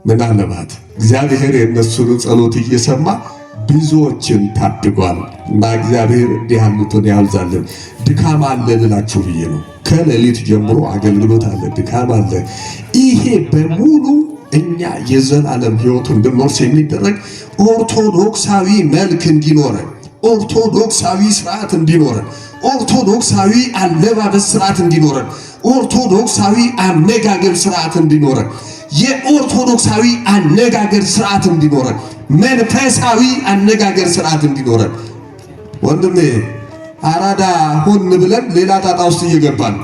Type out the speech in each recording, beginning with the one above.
ምናልባት እግዚአብሔር የእነሱን ጸሎት እየሰማ ብዙዎችን ታድጓል። እና እግዚአብሔር እንዲህ ያሉትን ያብዛልን። ድካም አለ ልላችሁ ብዬ ነው። ከሌሊት ጀምሮ አገልግሎት አለ፣ ድካም አለ። ይሄ በሙሉ እኛ የዘላለም ሕይወት እንድንወርስ የሚደረግ ኦርቶዶክሳዊ መልክ እንዲኖረን፣ ኦርቶዶክሳዊ ስርዓት እንዲኖረን፣ ኦርቶዶክሳዊ አለባበስ ስርዓት እንዲኖረን፣ ኦርቶዶክሳዊ አነጋገር ስርዓት እንዲኖረን፣ የኦርቶዶክሳዊ አነጋገር ስርዓት እንዲኖረን፣ መንፈሳዊ አነጋገር ስርዓት እንዲኖረን። ወንድሜ አራዳ ሆን ብለን ሌላ ጣጣ ውስጥ እየገባን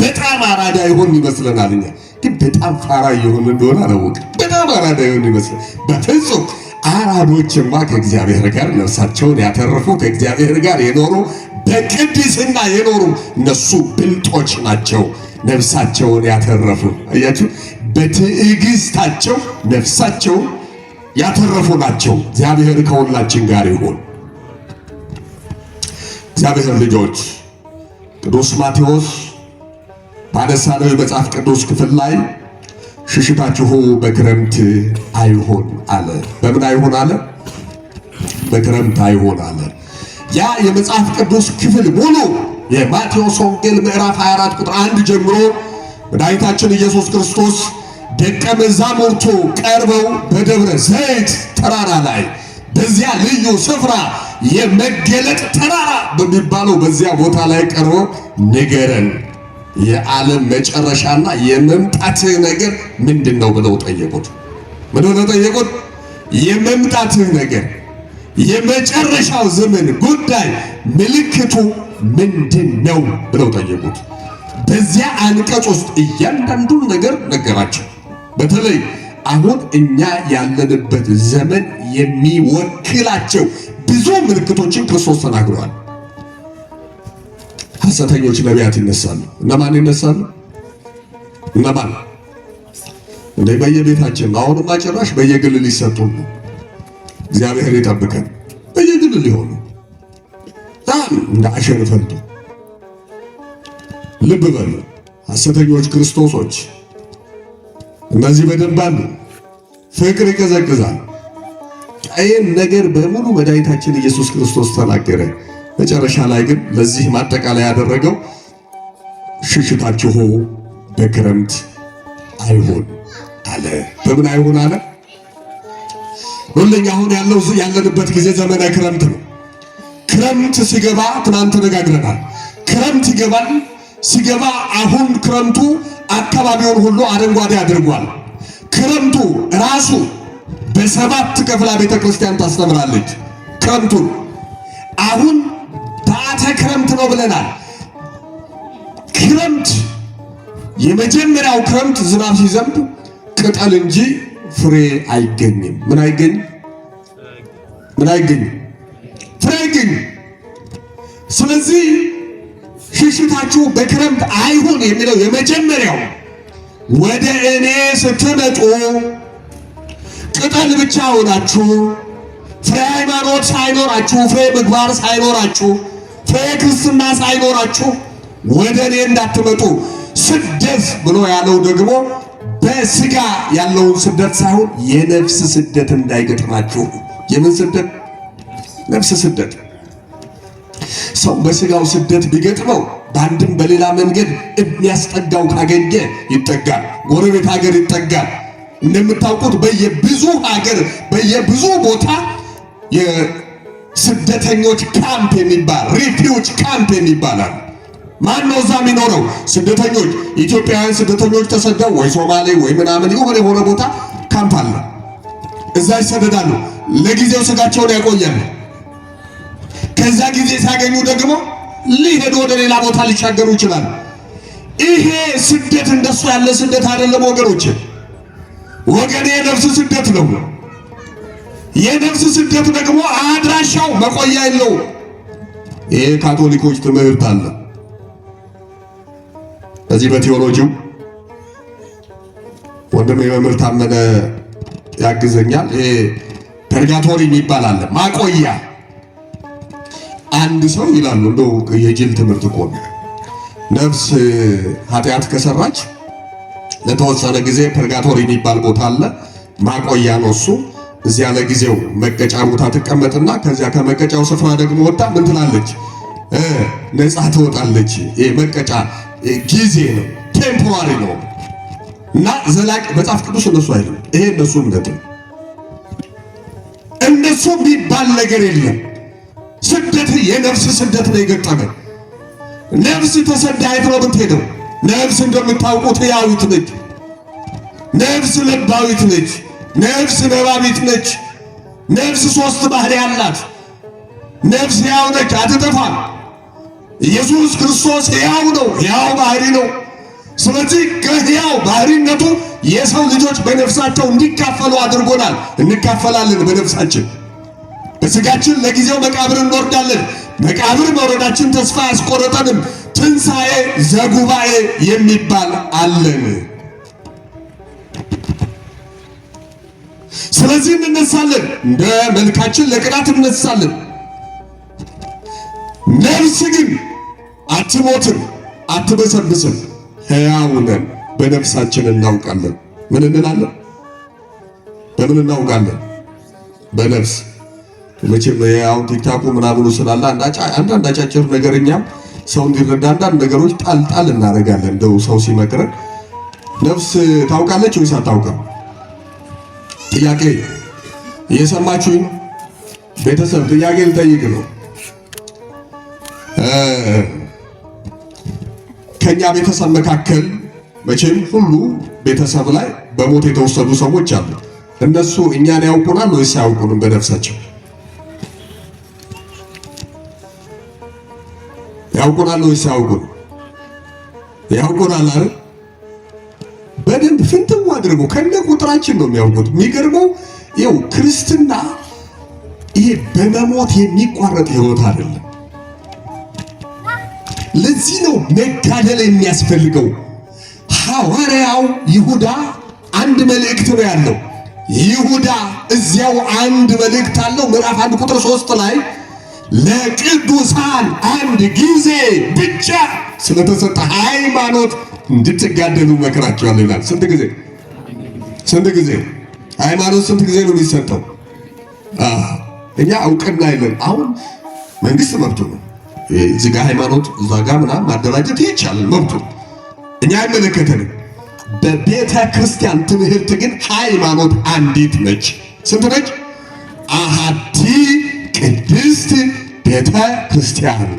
በጣም አራዳ ይሆን ይመስለናል። እኛ ግን በጣም ፋራ ይሆን እንደሆነ አላወቅም። በጣም አራዳ ይሆን ይመስላል። በፍጹም አራዶችማ ከእግዚአብሔር ጋር ነፍሳቸውን ያተረፉ ከእግዚአብሔር ጋር የኖሩ በቅድስና የኖሩ እነሱ ብልጦች ናቸው። ነፍሳቸውን ያተረፉ አያችሁ፣ በትዕግስታቸው ነፍሳቸውን ያተረፉ ናቸው። እግዚአብሔር ከሁላችን ጋር ይሁን። እግዚአብሔር ልጆች ቅዱስ ማቴዎስ ባነሳነው የመጽሐፍ ቅዱስ ክፍል ላይ ሽሽታችሁ በክረምት አይሆን አለ። በምን አይሆን አለ? በክረምት አይሆን አለ። ያ የመጽሐፍ ቅዱስ ክፍል ሙሉ የማቴዎስ ወንጌል ምዕራፍ 24 ቁጥር 1 ጀምሮ መድኃኒታችን ኢየሱስ ክርስቶስ ደቀ መዛሙርቱ ቀርበው በደብረ ዘይት ተራራ ላይ በዚያ ልዩ ስፍራ የመገለጥ ተራራ በሚባለው በዚያ ቦታ ላይ ቀርበው ንገረን፣ የዓለም መጨረሻና የመምጣትህ ነገር ምንድነው ብለው ጠየቁት። ምን ብለው ጠየቁት? የመምጣትህ ነገር የመጨረሻው ዘመን ጉዳይ ምልክቱ ምንድነው ብለው ጠየቁት። በዚያ አንቀጽ ውስጥ እያንዳንዱን ነገር ነገራቸው። በተለይ አሁን እኛ ያለንበት ዘመን የሚወክላቸው ብዙ ምልክቶችን ክርስቶስ ተናግሯል። ሐሰተኞች ነቢያት ይነሳሉ። እነማን ይነሳሉ? እነማን? እንደ በየቤታችን አሁንማ ጭራሽ በየግል ሊሰጡ ነው። እግዚአብሔር ይጠብቀን። በየግል ሊሆኑ እንደ አሸን ፈልቶ ልብ በሉ። ሐሰተኞች ክርስቶሶች እነዚህ በደንብ አሉ። ፍቅር ይቀዘቅዛል። ይህን ነገር በሙሉ መድኃኒታችን ኢየሱስ ክርስቶስ ተናገረ። መጨረሻ ላይ ግን ለዚህ ማጠቃለያ ያደረገው ሽሽታችሁ በክረምት አይሆን አለ። በምን አይሆን አለ? ሁለኛ አሁን ያለንበት ጊዜ ዘመነ ክረምት ነው። ክረምት ሲገባ ትናንት ተነጋግረናል። ክረምት ይገባል። ሲገባ አሁን ክረምቱ አካባቢውን ሁሉ አረንጓዴ አድርጓል። ክረምቱ ራሱ በሰባት ከፍላ ቤተክርስቲያን ታስተምራለች። ክረምቱን አሁን በአተ ክረምት ነው ብለናል። ክረምት የመጀመሪያው ክረምት ዝናብ ሲዘንብ ቅጠል እንጂ ፍሬ አይገኝም። ምን አይገኝም? ምን አይገኝም? ፍሬ አይገኝም። ስለዚህ ሽሽታችሁ በክረምት አይሁን የሚለው የመጀመሪያው ወደ እኔ ስትመጡ ቅጠል ብቻ ሆናችሁ ፍሬ ሃይማኖት ሳይኖራችሁ ፍሬ ምግባር ሳይኖራችሁ ፍሬ ክርስትና ሳይኖራችሁ ወደ እኔ እንዳትመጡ። ስደት ብሎ ያለው ደግሞ በስጋ ያለውን ስደት ሳይሆን የነፍስ ስደት እንዳይገጥማችሁ። የምን ስደት? ነፍስ ስደት። ሰው በስጋው ስደት ቢገጥመው በአንድም በሌላ መንገድ የሚያስጠጋው ካገኘ ይጠጋል። ጎረቤት ሀገር ይጠጋል። እንደምታውቁት በየብዙ ሀገር በየብዙ ቦታ የስደተኞች ካምፕ የሚባል ሪፊውጅ ካምፕ የሚባላል። ማን ነው እዛ የሚኖረው? ስደተኞች፣ ኢትዮጵያውያን ስደተኞች ተሰደው ወይ ሶማሌ ወይ ምናምን የሆነ ቦታ ካምፕ አለ። እዛ ይሰደዳሉ። ለጊዜው ስጋቸውን ያቆያሉ። ከዛ ጊዜ ሲያገኙ ደግሞ ሊሄዱ ወደ ሌላ ቦታ ሊሻገሩ ይችላሉ። ይሄ ስደት እንደሱ ያለ ስደት አይደለም ወገኖች። ወገኔ የነፍስ ስደት ነው። የነፍስ ስደት ደግሞ አድራሻው መቆያ የለው። ይሄ ካቶሊኮች ትምህርት አለ። በዚህ በቴዎሎጂው ወንድም የመምህር ታመነ ያግዘኛል። ይሄ ፐርጋቶሪ የሚባል አለ፣ ማቆያ። አንድ ሰው ይላሉ እንደው የጅል ትምህርት እኮ ነው። ነፍስ ኃጢአት ከሰራች ለተወሰነ ጊዜ ፐርጋቶሪ የሚባል ቦታ አለ፣ ማቆያ ነው እሱ። እዚያ ለጊዜው መቀጫ ቦታ ትቀመጥና ከዚያ ከመቀጫው ስፍራ ደግሞ ወጣ ምን ትላለች? ነፃ ትወጣለች። መቀጫ ጊዜ ነው፣ ቴምፖራሪ ነው እና ዘላቂ መጽሐፍ ቅዱስ እነሱ አይደለም። ይሄ እነሱ እምነት ነው። እነሱ የሚባል ነገር የለም። ስደት የነፍስ ስደት ነው የገጠመ። ነፍስ ተሰዳ የት ነው የምትሄደው? ነፍስ እንደምታውቁት ሕያዊት ነች። ነፍስ ለባዊት ነች። ነፍስ ነባቢት ነች። ነፍስ ሶስት ባህሪ ያላት ነፍስ ሕያው ነች፣ አትጠፋም። ኢየሱስ ክርስቶስ ሕያው ነው፣ ሕያው ባህሪ ነው። ስለዚህ ከሕያው ባህሪነቱ የሰው ልጆች በነፍሳቸው እንዲካፈሉ አድርጎናል። እንካፈላለን በነፍሳችን። በሥጋችን ለጊዜው መቃብር እንወርዳለን። መቃብር መውረዳችን ተስፋ ያስቆረጠንም ትንሣኤ ዘጉባኤ የሚባል አለን። ስለዚህ እንነሳለን፣ እንደ መልካችን ለቅጣት እንነሳለን። ነፍስ ግን አትሞትም፣ አትበሰብስም። ሕያው ነን፣ በነፍሳችን እናውቃለን። ምን እንላለን? በምን እናውቃለን? በነፍስ። መቼም አሁን ቲክታኩ ምናምኑ ስላለ አንዳንድ አጫጭር ነገርኛም ሰው እንዲረዳ አንዳንድ ነገሮች ጣልጣል እናደርጋለን። እንደው ሰው ሲመክረን ነፍስ ታውቃለች ወይስ አታውቅም? ጥያቄ እየሰማችሁኝ? ቤተሰብ ጥያቄ ልጠይቅ ነው። ከኛ ቤተሰብ መካከል መቼም ሁሉ ቤተሰብ ላይ በሞት የተወሰዱ ሰዎች አሉ። እነሱ እኛን ያውቁናል ወይስ አያውቁንም? በነፍሳቸው ያውቁናል ወይስ አያውቁን? ያውቁናል አይደል? በደንብ ፍንትው አድርገው ከነ ቁጥራችን ነው የሚያውቁት። የሚገርመው ይኸው ክርስትና ይሄ በመሞት የሚቋረጥ ሕይወት አይደለም። ለዚህ ነው መጋደል የሚያስፈልገው። ሐዋርያው ይሁዳ አንድ መልእክት ነው ያለው። ይሁዳ እዚያው አንድ መልእክት አለው። ምዕራፍ 1 ቁጥር 3 ላይ ለቅዱሳን አንድ ጊዜ ብቻ ስለተሰጠ ሃይማኖት እንድትጋደሉ መከራቸዋለሁ ይላል። ስንት ጊዜ? ስንት ጊዜ? ሃይማኖት ስንት ጊዜ ነው የሚሰጠው? እኛ እውቅና የለን። አሁን መንግስት መብቱ ነው። እዚህ ጋር ሃይማኖት እዛ ጋር ምናምን ማደራጀት ይቻላል፣ መብቱ። እኛ አይመለከተንም። በቤተ ክርስቲያን ትምህርት ግን ሃይማኖት አንዲት ነች። ስንት ነች? አሐቲ ቅድስት ቤተ ክርስቲያን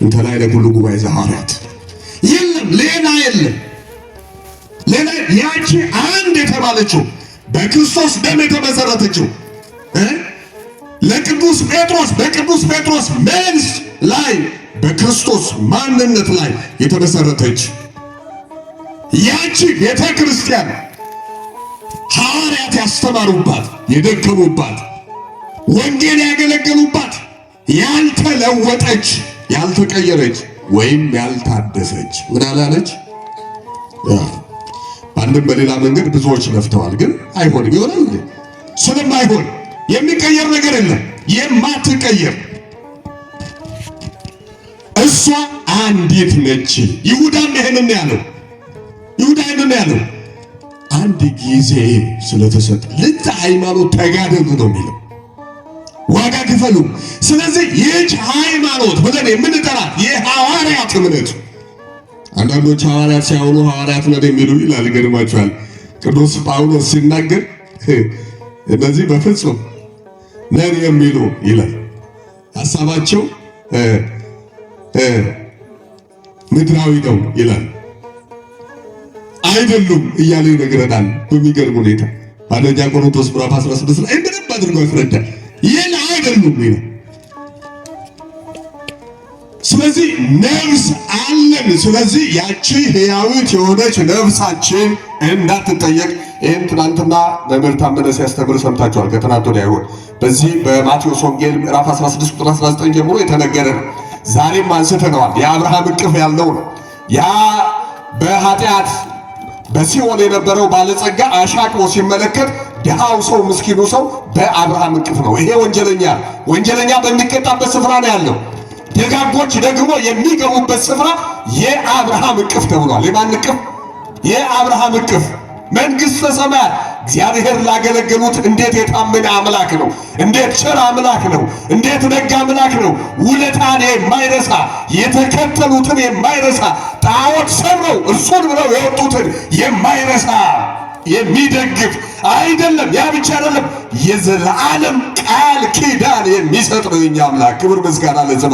እንተ ላይ ለኩሉ ጉባኤ ዘሐዋርያት። የለም ሌላ የለም። ሌላ ያቺ አንድ የተባለችው በክርስቶስ ደም የተመሰረተችው ለቅዱስ ጴጥሮስ በቅዱስ ጴጥሮስ መልስ ላይ በክርስቶስ ማንነት ላይ የተመሰረተች ያቺ ቤተ ክርስቲያን ሐዋርያት ያስተማሩባት፣ የደከሙባት፣ ወንጌል ያገለገሉባት፣ ያልተለወጠች፣ ያልተቀየረች ወይም ያልታደሰች ምን አላለች? በአንድም በሌላ መንገድ ብዙዎች ለፍተዋል፣ ግን አይሆንም። ይሆናል እንዴ? ስለማይሆን የሚቀየር ነገር የለም። የማትቀየር እሷ አንዲት ነች። ይሁዳም ይሄንን ያለው ያለው አንድ ጊዜ ስለተሰጠ ለዛ ሃይማኖት ተጋደሉ ነው የሚለው፣ ዋጋ ክፈሉ። ስለዚህ ይህች ሃይማኖት ብለን የምንጠራት የሐዋርያት እምነት፣ አንዳንዶች ሐዋርያት ሲያውኑ ሐዋርያት ነን የሚሉ ይላል። ገርማችኋል። ቅዱስ ጳውሎስ ሲናገር እነዚህ በፍጹም ነን የሚሉ ይላል። ሐሳባቸው ምድራዊ ነው ይላል። አይደሉም እያለ ይነግረናል። በሚገርም ሁኔታ አንደኛ ቆሮንቶስ ምዕራፍ 16 ላይ እንደነበር አድርጎ ያስረዳል። ይህን አይደሉም ይላል። ስለዚህ ነፍስ አለን። ስለዚህ ያቺ ሕያዊት የሆነች ነፍሳችን እንዳትጠየቅ ይህን ትናንትና መምህር ታመነ ሲያስተምር ሰምታችኋል። ከትናንት ወዲያ ይሆን በዚህ በማቴዎስ ወንጌል ምዕራፍ 16 ቁጥር 19 ጀምሮ የተነገረ ነው። ዛሬም አንስተነዋል። የአብርሃም እቅፍ ያለው ነው። ያ በኃጢአት በሲኦል የነበረው ባለጸጋ አሻቅቦ ሲመለከት ድሃው ሰው ምስኪኑ ሰው በአብርሃም እቅፍ ነው። ይሄ ወንጀለኛ በሚቀጣበት ስፍራ ነው ያለው። ደጋጎች ደግሞ የሚገቡበት ስፍራ የአብርሃም እቅፍ ተብሏል። የማን እቅፍ? የአብርሃም እቅፍ መንግሥተ ሰማያት እግዚአብሔር ላገለገሉት እንዴት የታመነ አምላክ ነው! እንዴት ቸር አምላክ ነው! እንዴት ደግ አምላክ ነው! ውለታን የማይረሳ የተከተሉትን የማይረሳ ጣዖት ሰብረው እርሱን ብለው የወጡትን የማይረሳ የሚደግፍ አይደለም። ያ ብቻ አይደለም፣ የዘላለም ቃል ኪዳን የሚሰጥ ነው የኛ አምላክ። ክብር ምስጋና ለስሙ።